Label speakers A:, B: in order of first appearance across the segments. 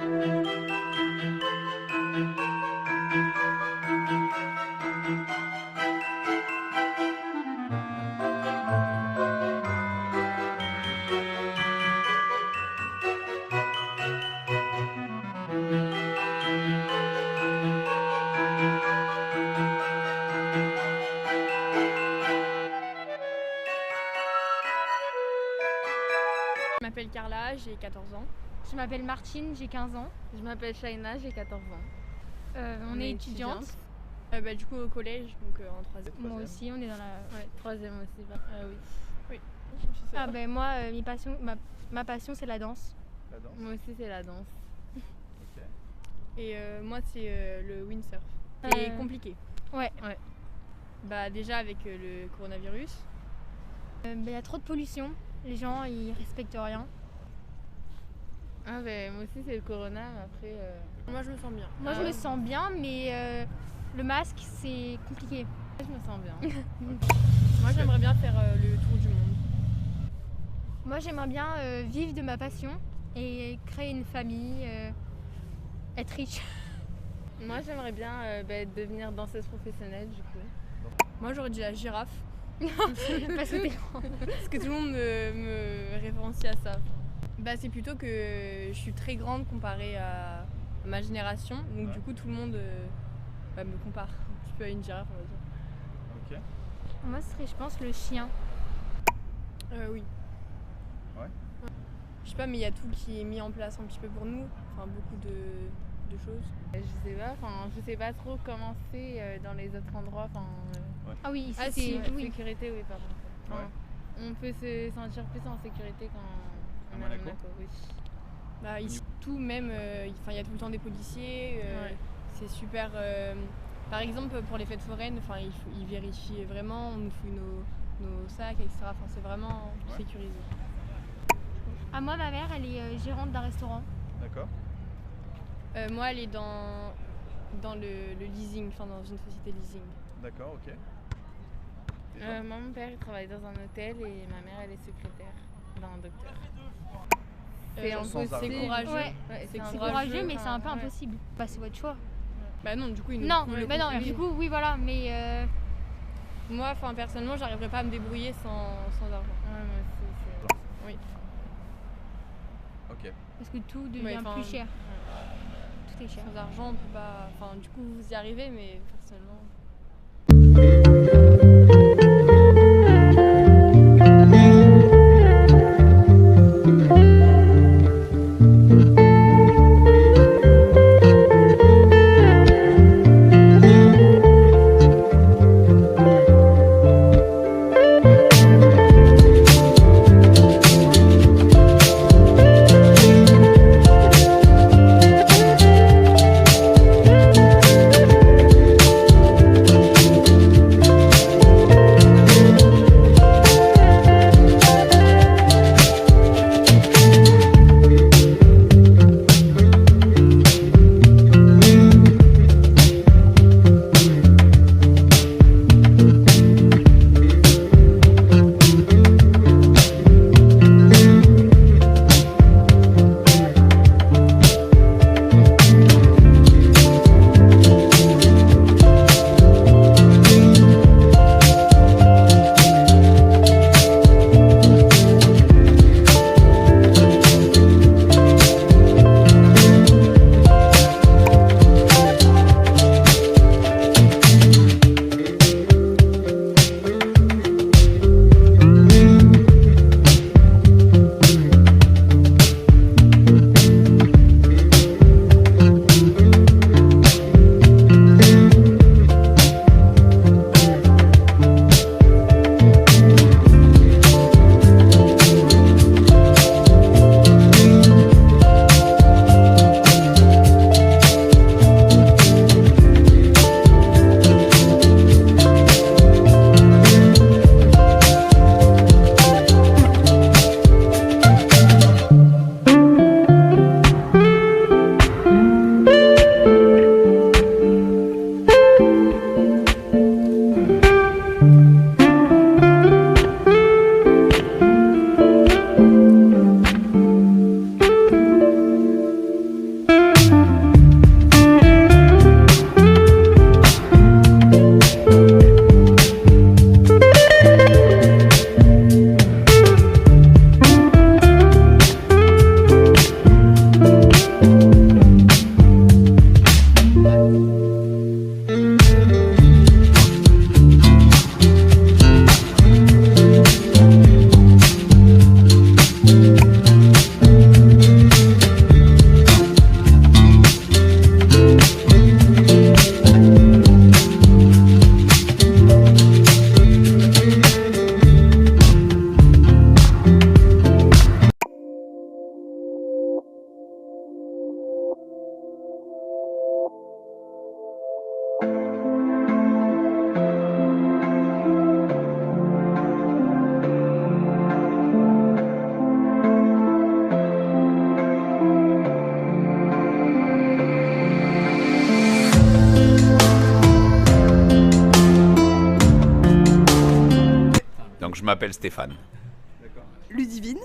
A: Je m'appelle Carla, j'ai 14 ans.
B: Je m'appelle Martine, j'ai 15 ans.
C: Je m'appelle Shaina, j'ai 14 ans.
B: On est étudiante.
A: Du coup au collège, donc en 3e.
B: Moi aussi, on est dans la...
C: Ouais, 3e aussi.
A: Oui.
B: Ah ben moi, ma passion c'est la danse.
D: La danse.
C: Moi aussi, c'est la danse.
D: Ok.
A: Et moi c'est le windsurf. C'est compliqué.
B: Ouais.
A: Bah déjà avec le coronavirus.
B: Y a trop de pollution, les gens ils respectent rien.
C: Ah ben moi aussi c'est le corona, mais après...
A: Moi je me sens bien.
B: Moi je me sens bien, mais le masque c'est compliqué.
C: Je me sens bien.
A: Moi j'aimerais bien faire le tour du monde.
B: Moi j'aimerais bien vivre de ma passion et créer une famille, être riche.
C: Moi j'aimerais bien devenir danseuse professionnelle du coup.
A: Moi j'aurais dit la girafe.
B: Parce que t'es grande.
A: Parce que tout le monde me référencie à ça. Bah c'est plutôt que je suis très grande comparée à ma génération. Donc du coup tout le monde me compare un petit peu à une girafe on va dire.
D: Ok.
B: Moi ce serait je pense le chien.
A: Oui.
D: Ouais.
A: Je sais pas mais il y a tout qui est mis en place un petit peu pour nous. Enfin beaucoup de choses.
C: Je sais pas trop comment c'est dans les autres endroits.
B: Ah oui, ici
A: Ah,
B: c'est...
A: si,
B: oui.
C: Sécurité, oui, pardon. Enfin, on peut se sentir plus en sécurité quand on est à Monaco. Oui.
A: Bah, ici tout même, il y a tout le temps des policiers. C'est super. Par exemple pour les fêtes foraines, ils vérifient vraiment, on nous fouille nos sacs, etc. Enfin, c'est vraiment sécurisé.
B: Ah moi ma mère elle est gérante d'un restaurant.
D: D'accord.
A: Moi elle est dans le leasing, enfin dans une société leasing.
D: D'accord, ok.
C: Moi, mon père il travaille dans un hôtel et ma mère elle est secrétaire d'un docteur.
A: C'est courageux.
B: Ouais. C'est courageux mais c'est un peu
C: ouais.
B: impossible. Bah c'est votre choix.
A: Bah non, du coup ils nous
B: Non,
A: font le
B: bah non,
A: contraire.
B: du coup oui voilà, mais
A: Moi, personnellement, j'arriverais pas à me débrouiller sans argent.
C: Ouais, moi aussi,
A: Oui.
D: Ok.
B: parce que tout devient plus cher. Tout est cher.
A: Sans argent, on peut pas. Enfin, du coup, vous y arrivez, mais personnellement.
E: m'appelle Stéphane.
F: Ludivine.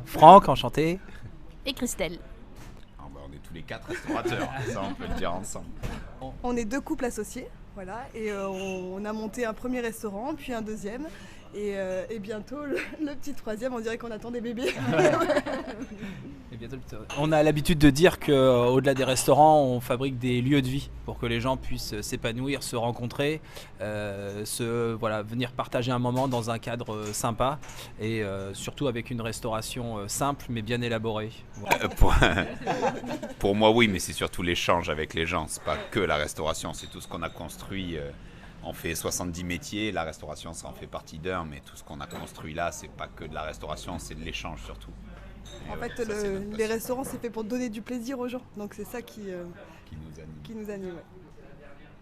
G: Franck, enchanté.
C: Et Christelle.
E: Ah bah, on est tous les 4 restaurateurs, ça on peut le dire ensemble.
F: On est 2 couples associés, voilà, et on a monté un premier restaurant, puis un deuxième, et bientôt le petit troisième, on dirait qu'on attend des bébés.
G: Et bientôt, on a l'habitude de dire qu'au-delà des restaurants, on fabrique des lieux de vie pour que les gens puissent s'épanouir, se rencontrer, venir partager un moment dans un cadre sympa et surtout avec une restauration simple mais bien élaborée. Voilà.
E: Pour moi, oui, mais c'est surtout l'échange avec les gens. C'est pas que la restauration, c'est tout ce qu'on a construit. On fait 70 métiers, la restauration, ça en fait partie d'un, mais tout ce qu'on a construit là, c'est pas que de la restauration, c'est de l'échange surtout.
F: En fait, les restaurants, c'est fait pour donner du plaisir aux gens, donc c'est ça qui nous anime. Ouais.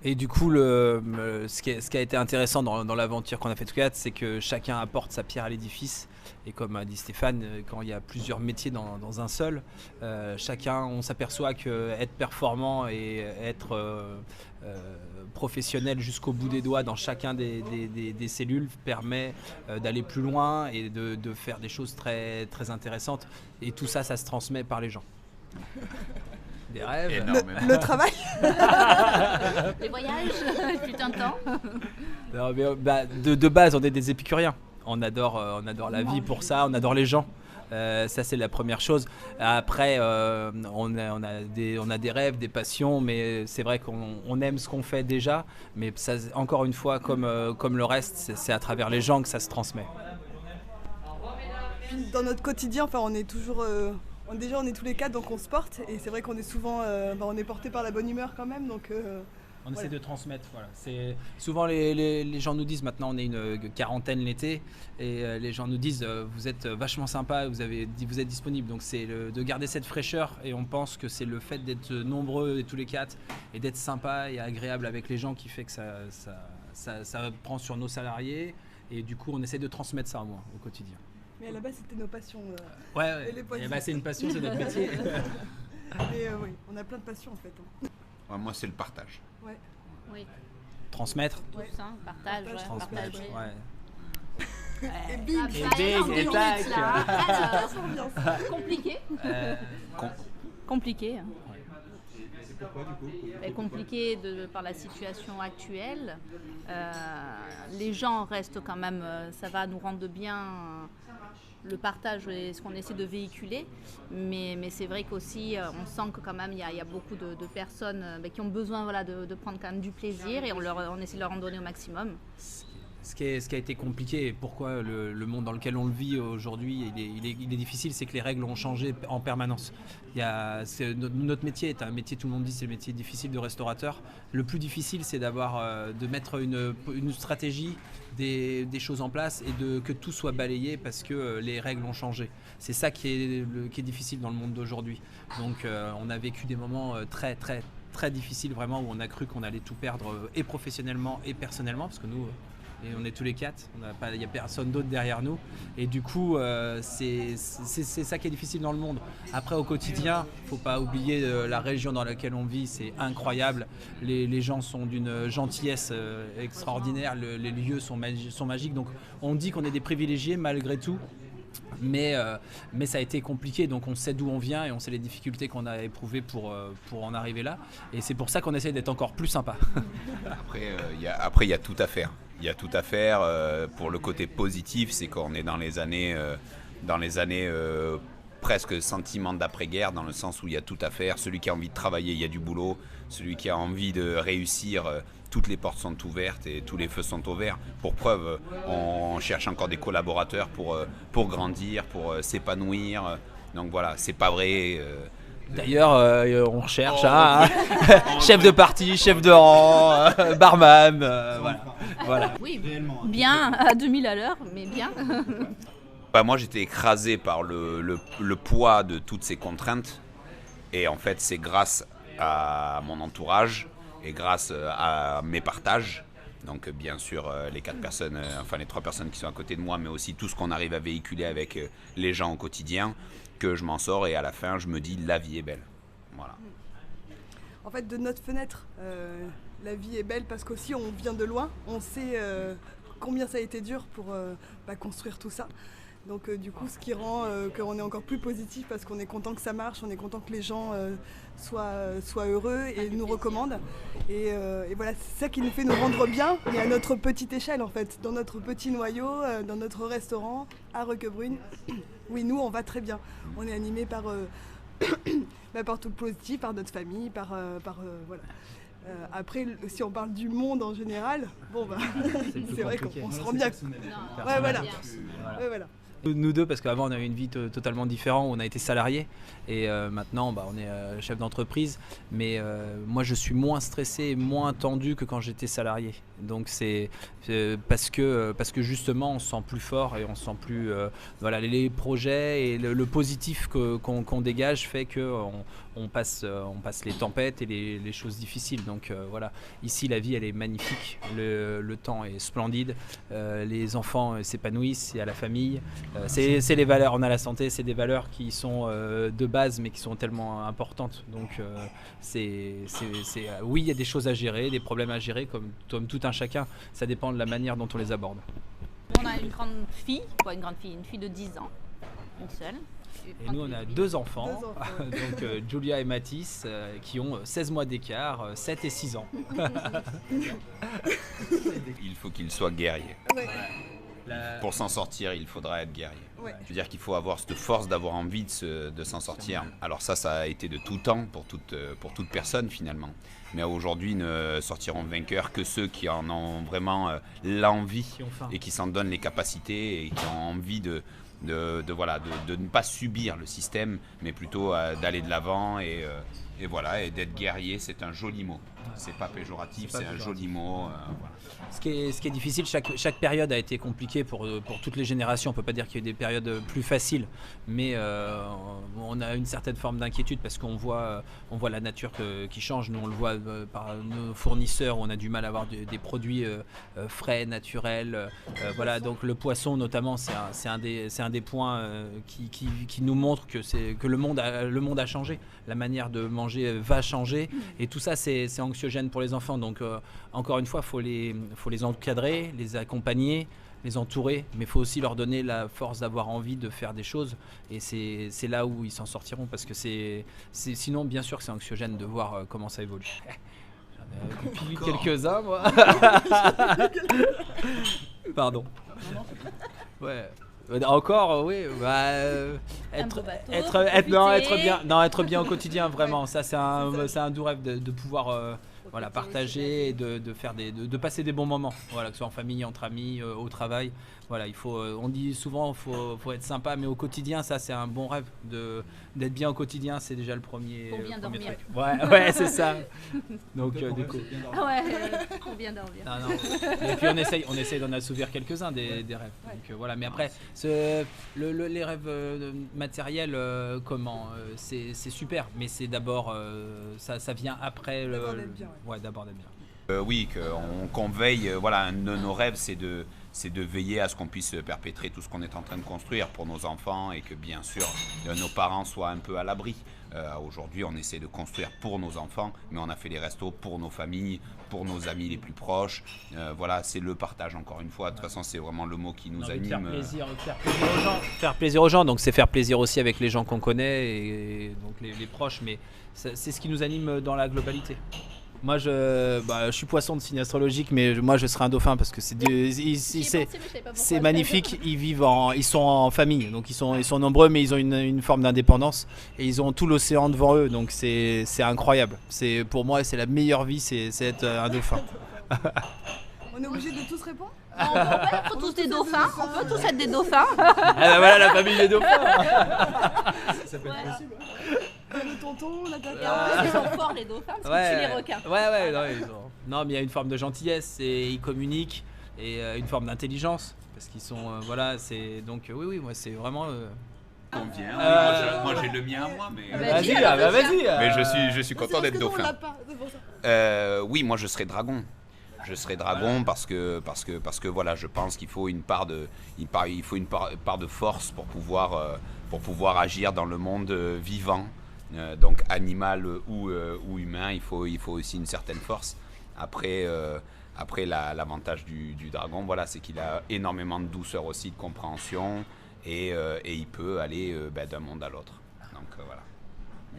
G: Et du coup, ce qui a été intéressant dans l'aventure qu'on a fait tous les quatre, c'est que chacun apporte sa pierre à l'édifice. Et comme a dit Stéphane, quand il y a plusieurs métiers dans un seul, chacun, on s'aperçoit qu'être performant et être professionnel jusqu'au bout des doigts dans chacun des cellules permet d'aller plus loin et de faire des choses très, très intéressantes. Et tout ça, ça se transmet par les gens. Des rêves.
F: Le travail.
C: Les voyages, putain de temps.
G: Non, mais, de base, on est des épicuriens. On adore la vie pour ça, on adore les gens. Ça, c'est la première chose. Après, on a des rêves, des passions, mais c'est vrai qu'on aime ce qu'on fait déjà. Mais ça, encore une fois, comme le reste, c'est à travers les gens que ça se transmet.
F: Dans notre quotidien, enfin, on est toujours... Déjà, on est tous les 4, donc on se porte. Et c'est vrai qu'on est souvent on est porté par la bonne humeur quand même. Donc,
G: on essaie de transmettre. Voilà. Souvent, les gens nous disent, maintenant on est une quarantaine l'été, et les gens nous disent vous êtes vachement sympa, vous êtes disponible. Donc c'est de garder cette fraîcheur, et on pense que c'est le fait d'être nombreux tous les 4 et d'être sympa et agréable avec les gens qui fait que ça prend sur nos salariés. Et du coup, on essaie de transmettre ça au quotidien.
F: Mais à la base, c'était nos passions.
G: Ouais.
F: Et
G: c'est une passion, c'est notre métier.
F: Mais oui, on a plein de passions en fait.
E: Ouais, moi, c'est le partage.
F: Ouais.
C: Oui.
G: Transmettre.
C: Tout ça, partage,
G: Transmettre,
C: partager.
G: Ouais.
F: Et bing.
G: Et tac.
C: Compliqué. Compliqué.
D: C'est pourquoi du coup
C: Compliqué par la situation actuelle. Les gens restent quand même, ça va nous rendre bien le partage et ce qu'on essaie de véhiculer. Mais c'est vrai qu'aussi, on sent que quand même, il y a beaucoup de personnes qui ont besoin de prendre quand même du plaisir, et on essaie de leur en donner au maximum.
G: Ce qui a été compliqué, et pourquoi le monde dans lequel on le vit aujourd'hui, il est difficile, c'est que les règles ont changé en permanence. Notre métier est un métier, tout le monde dit, c'est le métier difficile de restaurateur. Le plus difficile, c'est de mettre une stratégie, des choses en place, et que tout soit balayé parce que les règles ont changé. C'est ça qui est difficile dans le monde d'aujourd'hui. Donc on a vécu des moments très, très, très difficiles, vraiment, où on a cru qu'on allait tout perdre, et professionnellement et personnellement, parce que nous... Et on est tous les 4, il n'y a personne d'autre derrière nous. Et du coup, c'est ça qui est difficile dans le monde. Après, au quotidien, il ne faut pas oublier la région dans laquelle on vit, c'est incroyable. Les gens sont d'une gentillesse extraordinaire, les lieux sont magiques. Donc on dit qu'on est des privilégiés malgré tout. Mais ça a été compliqué, donc on sait d'où on vient et on sait les difficultés qu'on a éprouvées pour en arriver là. Et c'est pour ça qu'on essaie d'être encore plus sympa.
E: Après, il y a tout à faire. Il y a tout à faire. Pour le côté positif, c'est qu'on est dans les années presque sentiment d'après-guerre, dans le sens où il y a tout à faire. Celui qui a envie de travailler, il y a du boulot. Celui qui a envie de réussir, toutes les portes sont ouvertes et tous les feux sont ouverts. Pour preuve, on cherche encore des collaborateurs pour grandir, pour s'épanouir. Donc voilà, c'est pas vrai.
G: D'ailleurs, on recherche chef de partie, chef de rang, barman, voilà.
C: Oui, bien à 2000 à l'heure, mais bien.
E: Moi, j'étais écrasé par le poids de toutes ces contraintes. Et en fait, c'est grâce à mon entourage et grâce à mes partages. Donc, bien sûr, les 3 personnes qui sont à côté de moi, mais aussi tout ce qu'on arrive à véhiculer avec les gens au quotidien, que je m'en sors, et à la fin, je me dis, la vie est belle. Voilà.
F: En fait, de notre fenêtre, la vie est belle parce qu'aussi on vient de loin. On sait combien ça a été dur pour construire tout ça. Donc du coup, ce qui rend qu'on est encore plus positif parce qu'on est content que ça marche, on est content que les gens soient heureux et nous recommandent. Et voilà, c'est ça qui nous fait nous rendre bien, mais à notre petite échelle en fait, dans notre petit noyau, dans notre restaurant à Roquebrune. Oui, nous, on va très bien. On est animés par tout le positif, par notre famille, voilà. Après, si on parle du monde en général, c'est vrai qu'on se rend bien. Ouais, voilà. Ouais, voilà.
G: Nous deux, parce qu'avant on avait une vie totalement différente, on a été salariés et maintenant on est chef d'entreprise, mais moi je suis moins stressé et moins tendu que quand j'étais salarié. Donc c'est parce que justement on se sent plus fort et on se sent plus voilà, les projets et le positif qu'on dégage fait que on passe les tempêtes et les choses difficiles. Donc voilà, ici la vie elle est magnifique, le temps est splendide, les enfants s'épanouissent, il y a la famille. C'est les valeurs, on a la santé, c'est des valeurs qui sont de base mais qui sont tellement importantes. Donc oui, il y a des choses à gérer, des problèmes à gérer comme tout un chacun. Ça dépend de la manière dont on les aborde.
C: On a une fille de 10 ans, une seule.
G: Et nous on a deux enfants. Donc Julia et Mathis qui ont 16 mois d'écart, 7 et 6 ans.
E: Il faut qu'ils soient guerriers.
F: Ouais.
E: Pour s'en sortir, il faudra être guerrier.
F: Ouais.
E: Je veux dire qu'il faut avoir cette force d'avoir envie de s'en sortir. Alors ça a été de tout temps pour toute personne finalement. Mais aujourd'hui, ne sortiront vainqueurs que ceux qui en ont vraiment l'envie et qui s'en donnent les capacités et qui ont envie de ne pas subir le système, mais plutôt d'aller de l'avant et d'être guerrier. C'est un joli mot. C'est pas péjoratif, c'est un joli mot. Voilà.
G: Ce qui est difficile, chaque période a été compliquée pour toutes les générations. On ne peut pas dire qu'il y a eu des périodes plus faciles, mais on a une certaine forme d'inquiétude parce qu'on voit la nature qui change. Nous, on le voit par nos fournisseurs, on a du mal à avoir des produits frais, naturels. Voilà, donc le poisson notamment, c'est un des points qui nous montre que le monde a changé. La manière de manger va changer et tout ça, c'est anxiogène pour les enfants. Donc encore une fois, faut les encadrer, les accompagner, les entourer, mais il faut aussi leur donner la force d'avoir envie de faire des choses et c'est là où ils s'en sortiront parce que sinon bien sûr que c'est anxiogène de voir comment ça évolue. J'en ai depuis quelques-uns moi. Pardon. Ouais. Encore, oui. Être bien au quotidien, vraiment. Ça, c'est un doux rêve de pouvoir partager et de passer des bons moments. Voilà, que ce soit en famille, entre amis, au travail. Voilà, on dit souvent faut être sympa, mais au quotidien, ça c'est un bon rêve d'être bien au quotidien, c'est déjà le premier.
C: Pour bien dormir.
G: Truc. Ouais, c'est ça. Donc du coup.
C: Pour bien dormir.
G: Non. Et puis on essaye d'en assouvir quelques-uns des rêves. Donc voilà, mais après les rêves matériels, c'est super, mais c'est d'abord ça vient après
F: d'abord d'être bien.
G: Ouais, d'abord d'être bien.
E: Oui, qu'on veille. Voilà, un de nos rêves, c'est de veiller à ce qu'on puisse perpétrer tout ce qu'on est en train de construire pour nos enfants et que bien sûr nos parents soient un peu à l'abri. Aujourd'hui, on essaie de construire pour nos enfants, mais on a fait les restos pour nos familles, pour nos amis les plus proches. Voilà, c'est le partage encore une fois. De toute façon, c'est vraiment le mot qui nous anime.
G: Faire plaisir aux gens, donc c'est faire plaisir aussi avec les gens qu'on connaît et donc les proches, mais c'est ce qui nous anime dans la globalité. Moi, je suis poisson de signe astrologique, mais moi, je serai un dauphin parce que c'est magnifique. Ils sont en famille, donc ils sont nombreux, mais ils ont une forme d'indépendance et ils ont tout l'océan devant eux, donc c'est incroyable. Pour moi, c'est la meilleure vie, c'est être un dauphin.
F: On est obligé de tous répondre ?
C: On peut être tous des dauphins, on peut tous être des dauphins.
G: Voilà la famille des dauphins.
D: Ça peut être possible.
F: Le tonton, la
C: Et
F: tata.
C: en plus, ils sont forts les dauphins parce qu'ils tuent les requins.
G: Non, mais il y a une forme de gentillesse et ils communiquent et une forme d'intelligence parce qu'ils sont donc oui, moi c'est vraiment.
E: Convient. Moi j'ai le mien à moi, mais.
G: Vas-y.
E: Mais je suis content d'être dauphin. Oui, moi je serai dragon. Je serai dragon parce que voilà, je pense qu'il faut une part de force pour pouvoir agir dans le monde vivant, donc animal ou humain. Il faut aussi une certaine force. Après Après, l'avantage du dragon, voilà, c'est qu'il a énormément de douceur aussi, de compréhension, et il peut aller d'un monde à l'autre. Donc voilà.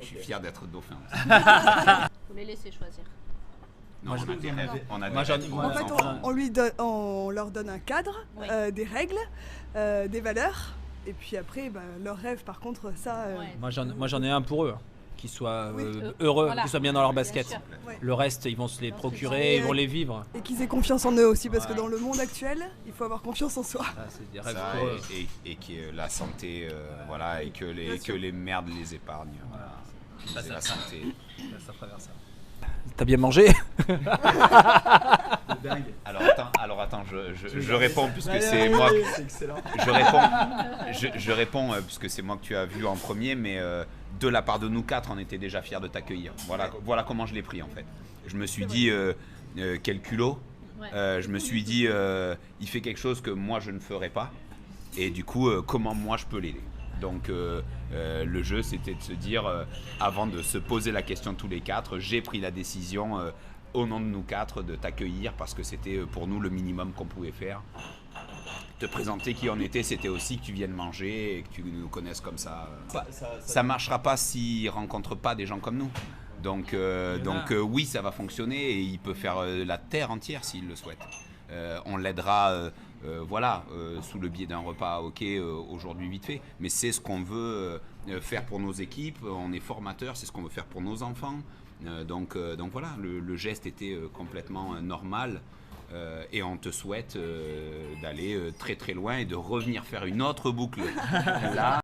E: Je suis fier d'être dauphin.
C: Faut les laisser choisir.
E: Non, on a
G: Moi,
E: des
G: j'en-
E: règles pour
G: moi,
E: nos
F: En fait,
E: enfants.
F: on leur donne un cadre,
C: Oui.
F: des règles, des valeurs. Et puis après, leurs rêves, par contre, ça...
C: Ouais.
G: Moi j'en ai un pour eux, qu'ils soient
F: Oui.
G: heureux,
C: Voilà.
G: qu'ils soient bien dans leur
C: Bien
G: basket.
C: sûr.
F: Ouais.
G: Le reste, ils vont se les
C: Dans ce
G: procurer, ils
F: sens.
G: vont les vivre.
F: Et qu'ils aient confiance en eux aussi, parce que
G: Ouais.
F: dans le monde actuel, il faut avoir confiance en soi.
G: Ah, c'est des rêves
E: Ça,
G: pour eux.
E: et que la santé, voilà, et que les merdes les épargnent. Voilà. Qu'ils aient la santé.
G: Ça traverse ça. T'as bien mangé?
D: Dingue.
E: Alors attends, je réponds puisque c'est moi.
D: C'est excellent.
E: Je réponds puisque c'est moi que tu as vu en premier, mais de la part de nous quatre, on était déjà fiers de t'accueillir. Voilà comment je l'ai pris en fait. Je me suis dit quel culot.
C: Ouais.
E: Je me suis dit il fait quelque chose que moi je ne ferais pas, et du coup comment moi je peux l'aider. Donc le jeu, c'était de se dire, avant de se poser la question tous les quatre, j'ai pris la décision au nom de nous quatre de t'accueillir parce que c'était pour nous le minimum qu'on pouvait faire. Te présenter qui on était, c'était aussi que tu viennes manger et que tu nous connaisses comme ça. Ça marchera pas s'ils rencontrent pas des gens comme nous. Donc oui, ça va fonctionner et il peut faire la terre entière s'il le souhaite. On l'aidera sous le biais d'un repas aujourd'hui vite fait, mais c'est ce qu'on veut faire pour nos équipes. On est formateurs, c'est ce qu'on veut faire pour nos enfants. Donc voilà, le geste était complètement normal, et on te souhaite d'aller très très loin et de revenir faire une autre boucle là.